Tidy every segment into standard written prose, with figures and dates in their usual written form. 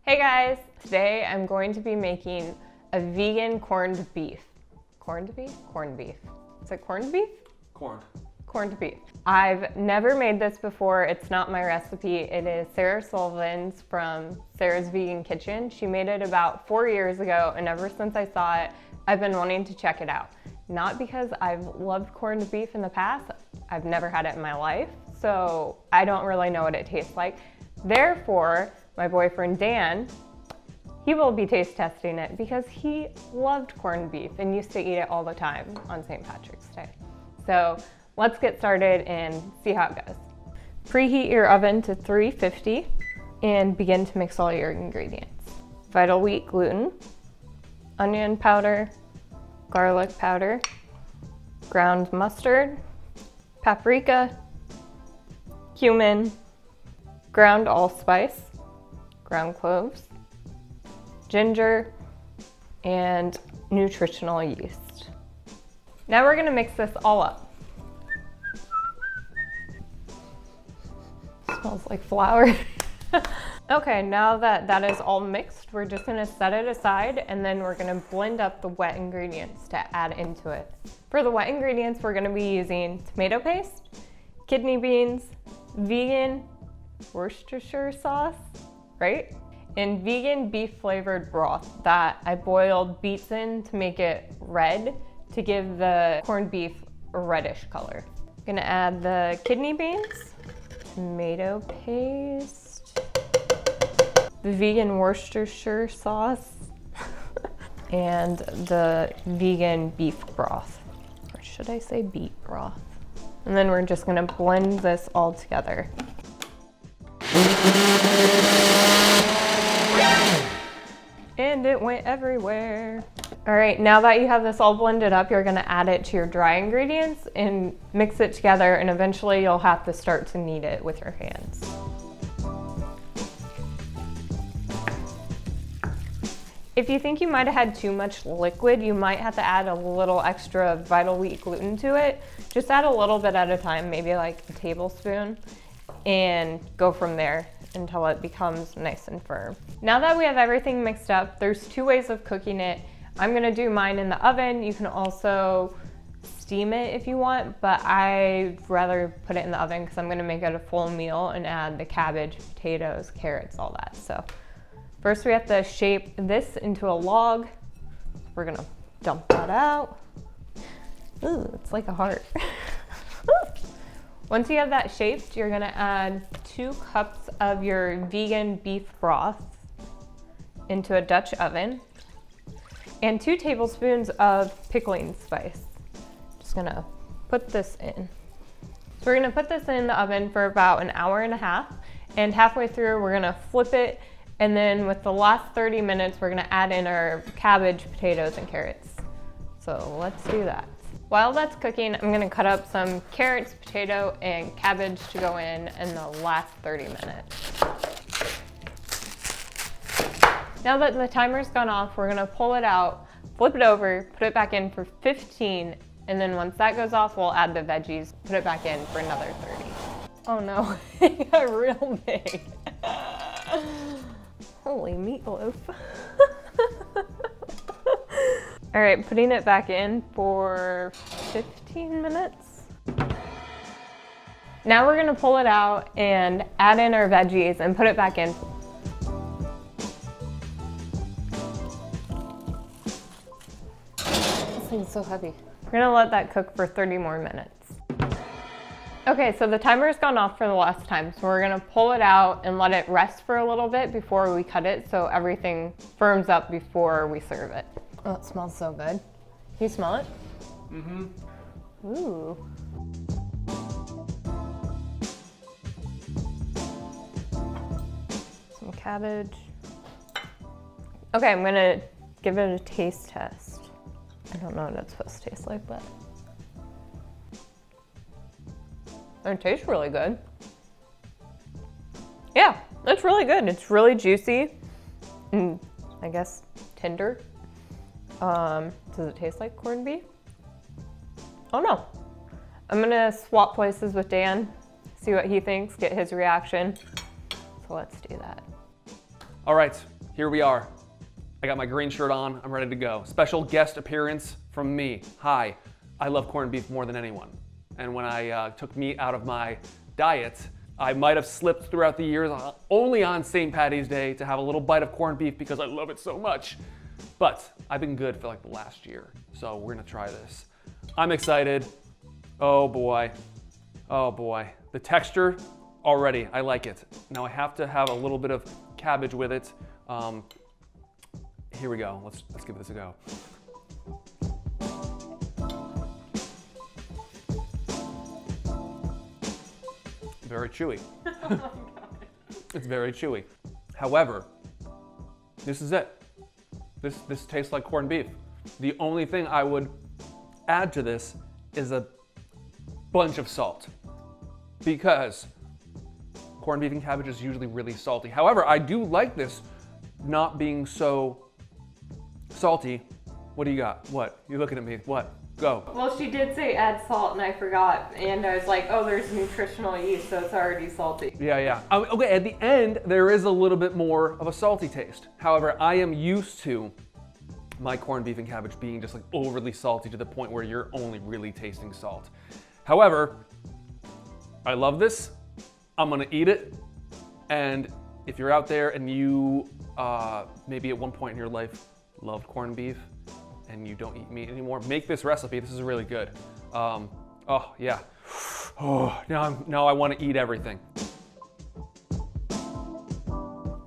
Hey guys, today I'm going to be making a vegan corned beef. Corned beef? Corned beef. Is it corned beef? Corned beef. I've never made this before. It's not my recipe. It is Sarah Sullivan's from Sarah's Vegan Kitchen. She made it about 4 years ago, and ever since I saw it, I've been wanting to check it out. Not because I've loved corned beef in the past. I've never had it in my life, so I don't really know what it tastes like. Therefore, my boyfriend Dan, he will be taste testing it because he loved corned beef and used to eat it all the time on St. Patrick's Day. So let's get started and see how it goes. Preheat your oven to 350 and begin to mix all your ingredients. Vital wheat gluten, onion powder, garlic powder, ground mustard, paprika, cumin, ground allspice, ground cloves, ginger, and nutritional yeast. Now we're gonna mix this all up. Smells like flour. Okay, now that is all mixed, we're just gonna set it aside and then we're gonna blend up the wet ingredients to add into it. For the wet ingredients, we're gonna be using tomato paste, kidney beans, vegan Worcestershire sauce, right? And vegan beef flavored broth that I boiled beets in to make it red to give the corned beef a reddish color. I'm gonna add the kidney beans, tomato paste, the vegan Worcestershire sauce, and the vegan beef broth. Or should I say beet broth? And then we're just gonna blend this all together. And it went everywhere. All right, now that you have this all blended up, you're gonna add it to your dry ingredients and mix it together, and eventually you'll have to start to knead it with your hands. If you think you might have had too much liquid, you might have to add a little extra vital wheat gluten to it. Just add a little bit at a time, maybe like a tablespoon, and go from there until it becomes nice and firm. Now that we have everything mixed up, there's two ways of cooking it. I'm gonna do mine in the oven. You can also steam it if you want, but I'd rather put it in the oven because I'm gonna make it a full meal and add the cabbage, potatoes, carrots, all that. So first we have to shape this into a log. We're gonna dump that out. Ooh, it's like a heart. Once you have that shaped, you're gonna add 2 cups of your vegan beef broth into a Dutch oven and 2 tablespoons of pickling spice. Just gonna put this in. So we're gonna put this in the oven for about an hour and a half, and halfway through we're gonna flip it, and then with the last 30 minutes we're gonna add in our cabbage, potatoes, and carrots. So let's do that. While that's cooking, I'm gonna cut up some carrots, potato, and cabbage to go in the last 30 minutes. Now that the timer's gone off, we're gonna pull it out, flip it over, put it back in for 15, and then once that goes off, we'll add the veggies, put it back in for another 30. Oh no, it got real big. Holy meatloaf. All right, putting it back in for 15 minutes. Now we're gonna pull it out and add in our veggies and put it back in. This thing's so heavy. We're gonna let that cook for 30 more minutes. Okay, so the timer's gone off for the last time, so we're gonna pull it out and let it rest for a little bit before we cut it so everything firms up before we serve it. Oh, it smells so good. Can you smell it? Mm-hmm. Ooh. Some cabbage. Okay, I'm gonna give it a taste test. I don't know what it's supposed to taste like, but it tastes really good. Yeah, it's really good. It's really juicy and I guess tender. Does it taste like corned beef? Oh no. I'm gonna swap places with Dan, see what he thinks, get his reaction. So let's do that. All right, here we are. I got my green shirt on, I'm ready to go. Special guest appearance from me. Hi, I love corned beef more than anyone. And when I took meat out of my diet, I might have slipped throughout the years only on St. Paddy's Day to have a little bite of corned beef because I love it so much. But I've been good for like the last year, so we're gonna try this. I'm excited. Oh boy, oh boy. The texture, already, I like it. Now I have to have a little bit of cabbage with it. Here we go, let's give this a go. Very chewy. Oh my God. It's very chewy. However, this is it. This tastes like corned beef. The only thing I would add to this is a bunch of salt, because corned beef and cabbage is usually really salty. However, I do like this not being so salty. What do you got? What? You're looking at me. What? Go. Well, she did say add salt, and I forgot. And I was like, oh, there's nutritional yeast, so it's already salty. Yeah. Okay, at the end, there is a little bit more of a salty taste. However, I am used to my corned beef and cabbage being just like overly salty to the point where you're only really tasting salt. However, I love this. I'm gonna eat it. And if you're out there and you maybe at one point in your life loved corned beef and you don't eat meat anymore, make this recipe. This is really good. Oh yeah. Oh, now I want to eat everything.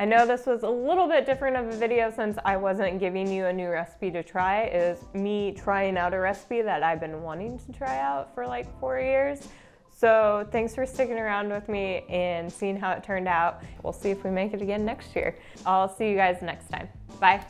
I know this was a little bit different of a video since I wasn't giving you a new recipe to try. It was me trying out a recipe that I've been wanting to try out for like 4 years. So thanks for sticking around with me and seeing how it turned out. We'll see if we make it again next year. I'll see you guys next time. Bye.